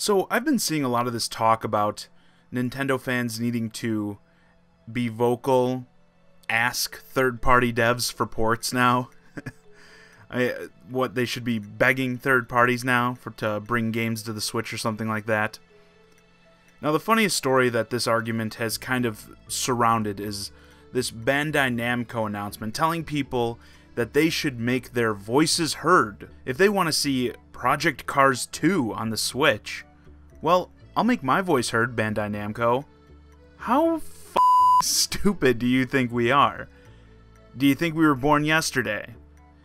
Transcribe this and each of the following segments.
So I've been seeing a lot of this talk about Nintendo fans needing to be vocal, ask third-party devs for ports now. What they should be begging third parties now to bring games to the Switch or something like that. Now the funniest story that this argument has kind of surrounded is this Bandai Namco announcement telling people that they should make their voices heard if they want to see Project Cars 2 on the Switch. Well, I'll make my voice heard, Bandai Namco. How stupid do you think we are? Do you think we were born yesterday?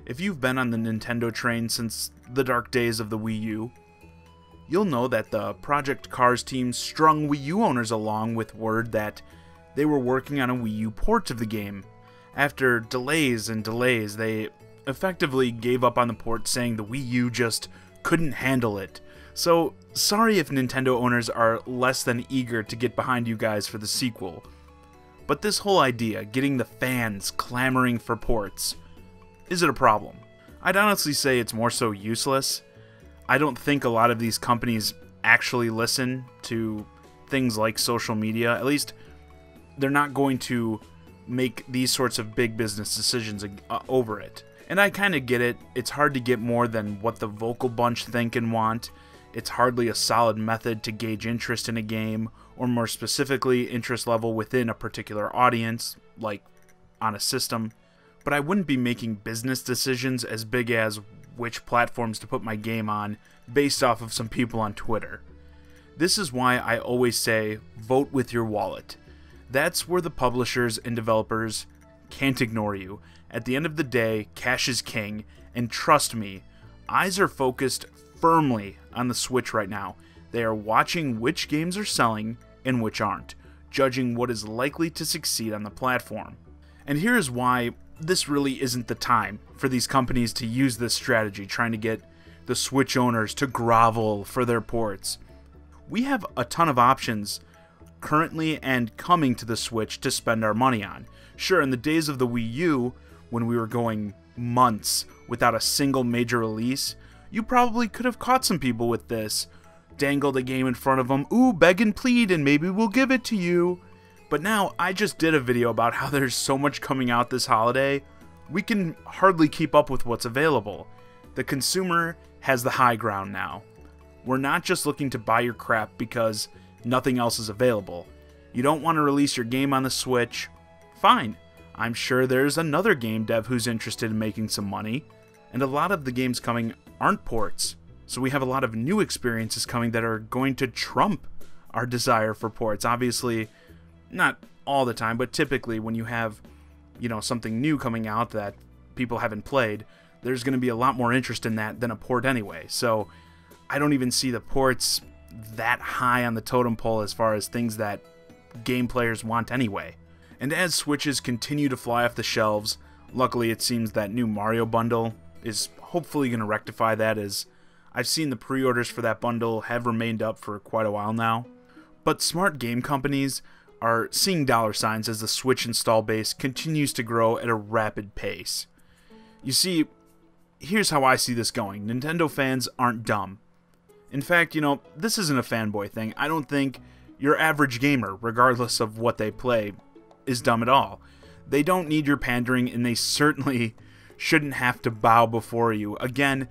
If you've been on the Nintendo train since the dark days of the Wii U, you'll know that the Project Cars team strung Wii U owners along with word that they were working on a Wii U port of the game. After delays and delays, they effectively gave up on the port, saying the Wii U just couldn't handle it. So, sorry if Nintendo owners are less than eager to get behind you guys for the sequel. But this whole idea, getting the fans clamoring for ports, is it a problem? I'd honestly say it's more so useless. I don't think a lot of these companies actually listen to things like social media. At least, they're not going to make these sorts of big business decisions over it. And I kind of get it. It's hard to get more than what the vocal bunch think and want. It's hardly a solid method to gauge interest in a game, or more specifically, interest level within a particular audience, like on a system. But I wouldn't be making business decisions as big as which platforms to put my game on based off of some people on Twitter. This is why I always say, vote with your wallet. That's where the publishers and developers can't ignore you. At the end of the day, cash is king, and trust me, eyes are focused firmly on the Switch right now. They are watching which games are selling and which aren't, judging what is likely to succeed on the platform. And here is why this really isn't the time for these companies to use this strategy, trying to get the Switch owners to grovel for their ports. We have a ton of options currently and coming to the Switch to spend our money on. Sure, in the days of the Wii U, when we were going months without a single major release, you probably could have caught some people with this. Dangled a game in front of them, ooh, beg and plead, and maybe we'll give it to you. But now, I just did a video about how there's so much coming out this holiday, we can hardly keep up with what's available. The consumer has the high ground now. We're not just looking to buy your crap because nothing else is available. You don't want to release your game on the Switch? Fine. I'm sure there's another game dev who's interested in making some money. And a lot of the games coming aren't ports. So we have a lot of new experiences coming that are going to trump our desire for ports. Obviously, not all the time, but typically when you have, something new coming out that people haven't played, there's going to be a lot more interest in that than a port anyway. So I don't even see the ports that high on the totem pole as far as things that game players want anyway. And as Switches continue to fly off the shelves, luckily it seems that new Mario bundle is hopefully going to rectify that, as I've seen the pre-orders for that bundle have remained up for quite a while now. But smart game companies are seeing dollar signs as the Switch install base continues to grow at a rapid pace. You see, here's how I see this going. Nintendo fans aren't dumb. In fact, this isn't a fanboy thing. I don't think your average gamer, regardless of what they play, is dumb at all. They don't need your pandering, and they certainly shouldn't have to bow before you. Again,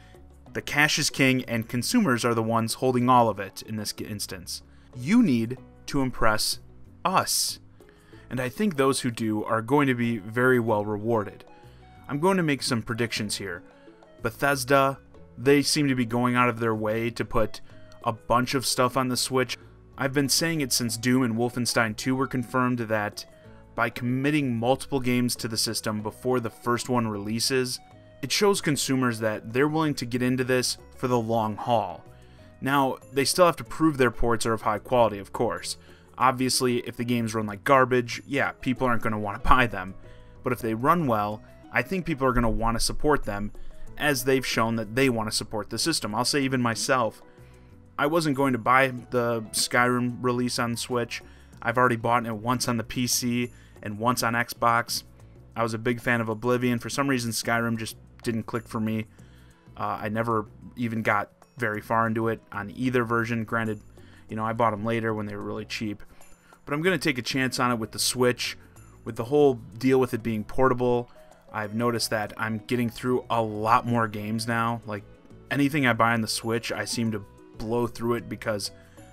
the cash is king, and consumers are the ones holding all of it in this instance. You need to impress us. And I think those who do are going to be very well rewarded. I'm going to make some predictions here. Bethesda, they seem to be going out of their way to put a bunch of stuff on the Switch. I've been saying it since Doom and Wolfenstein 2 were confirmed that by committing multiple games to the system before the first one releases, it shows consumers that they're willing to get into this for the long haul. Now, they still have to prove their ports are of high quality, of course. Obviously, if the games run like garbage, yeah, people aren't going to want to buy them. But if they run well, I think people are going to want to support them, as they've shown that they want to support the system. I'll say even myself, I wasn't going to buy the Skyrim release on Switch. I've already bought it once on the PC and once on Xbox. I was a big fan of Oblivion. For some reason, Skyrim just didn't click for me. I never even got very far into it on either version. Granted, you know, I bought them later when they were really cheap. But I'm going to take a chance on it with the Switch. With the whole deal with it being portable, I've noticed that I'm getting through a lot more games now. Like, anything I buy on the Switch, I seem to blow through it because,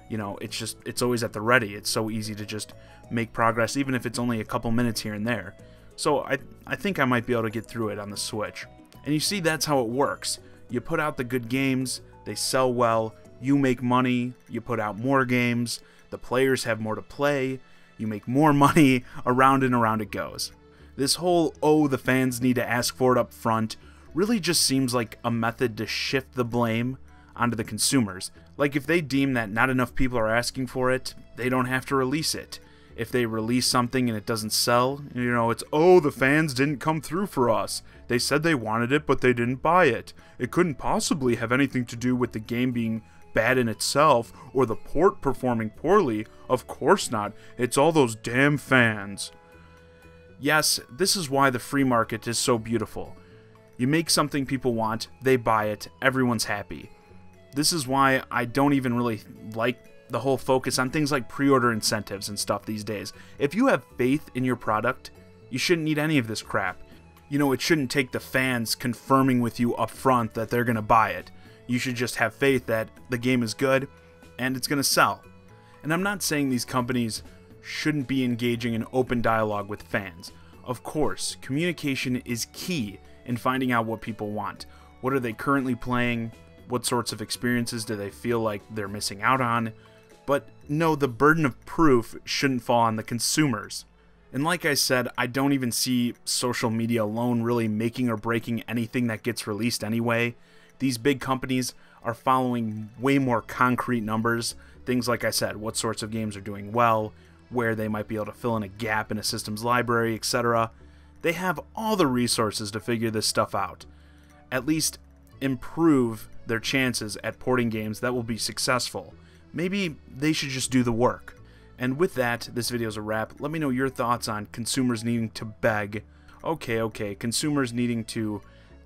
you know, it's always at the ready. It's so easy to just make progress, even if it's only a couple minutes here and there. So I think I might be able to get through it on the Switch. And you see, that's how it works. You put out the good games, they sell well, you make money, you put out more games, the players have more to play, you make more money, around and around it goes. This whole, oh, the fans need to ask for it up front, really just seems like a method to shift the blame onto the consumers. Like, if they deem that not enough people are asking for it, they don't have to release it. If they release something and it doesn't sell, you know, it's, oh, the fans didn't come through for us. They said they wanted it, but they didn't buy it. It couldn't possibly have anything to do with the game being bad in itself, or the port performing poorly. Of course not. It's all those damn fans. Yes, this is why the free market is so beautiful. You make something people want, they buy it, everyone's happy. This is why I don't even really like the whole focus on things like pre-order incentives and stuff these days. If you have faith in your product, you shouldn't need any of this crap. You know, it shouldn't take the fans confirming with you up front that they're going to buy it. You should just have faith that the game is good and it's going to sell. And I'm not saying these companies shouldn't be engaging in open dialogue with fans. Of course, communication is key in finding out what people want. What are they currently playing? What sorts of experiences do they feel like they're missing out on? But no, the burden of proof shouldn't fall on the consumers. And like I said, I don't even see social media alone really making or breaking anything that gets released anyway. These big companies are following way more concrete numbers. Things like I said, what sorts of games are doing well, where they might be able to fill in a gap in a system's library, etc. They have all the resources to figure this stuff out. At least improve their chances at porting games that will be successful. Maybe they should just do the work. And with that, this video is a wrap. Let me know your thoughts on consumers needing to beg. Okay, consumers needing to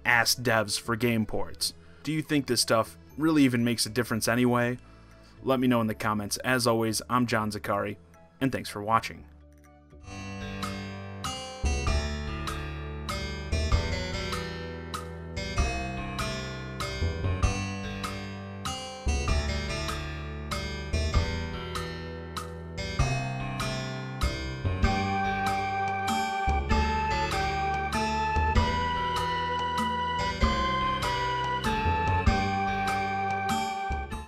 ask devs for game ports. Do you think this stuff really even makes a difference anyway? Let me know in the comments. As always, I'm John Zacari, and thanks for watching.